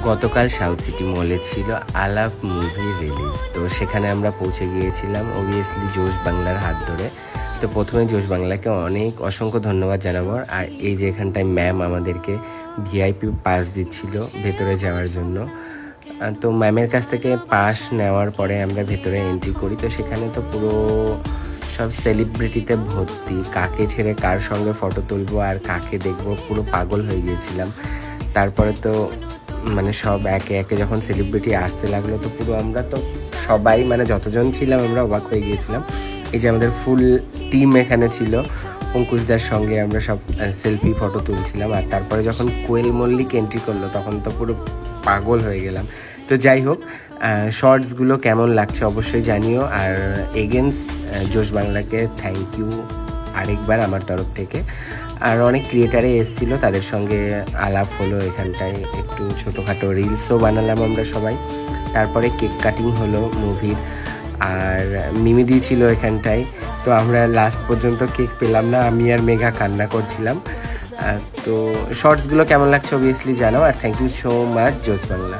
গতকাল south city মলে ছিল আলাপ মুভি রিলিজ, তো সেখানে আমরা পৌঁছে গিয়েছিলাম অবভিয়াসলি জোশ বাংলার হাত ধরে। তো প্রথমে জোশ বাংলাকে অসংখ্য ধন্যবাদ জানাবো। আর এই যে এখানটায় ম্যাম আমাদেরকে ভিআইপি পাস দিচ্ছিল ভেতরে যাওয়ার জন্য। তো ম্যামের কাছ থেকে পাস নেওয়ার পরে আমরা ভেতরে এন্ট্রি করি। তো সেখানে তো পুরো সব সেলিব্রিটিতে ভর্তি, কাকে ছেড়ে কার সঙ্গে ফটো তুলবো আর কাকে দেখবো পুরো পাগল হয়ে গিয়েছিলাম। তারপরে তো মানে সব একে একে যখন সেলিব্রিটি আসতে লাগলো তো পুরো আমরা তো সবাই মানে যতজন ছিলাম আমরা অবাক হয়ে গিয়েছিলাম। এই যে আমাদের ফুল টিম এখানে ছিল, অঙ্কুশদার সঙ্গে আমরা সব সেলফি ফটো তুলছিলাম। আর তারপরে যখন কোয়েল মল্লিক এন্ট্রি করলো তখন তো পুরো পাগল হয়ে গেলাম। তো যাই হোক, শর্টসগুলো কেমন লাগছে অবশ্যই জানিও। আর এগেনস্ট জোশ বাংলাকে থ্যাংক ইউ আরেকবার আমার তরফ থেকে। আর অনেক ক্রিয়েটারে এসেছিলো, তাদের সঙ্গে আলাপ হলো, এখানটায় একটু ছোটোখাটো রিলসও বানালাম আমরা সবাই। তারপরে কেক কাটিং হলো মুভির, আর মিমিদি ছিল এখানটায়। তো আমরা লাস্ট পর্যন্ত কেক পেলাম না, আমি আর মেঘা কান্না করছিলাম। তো শর্টসগুলো কেমন লাগছে অবভিয়াসলি জানাও। আর থ্যাংক ইউ সো মাচ জোশ বাংলা।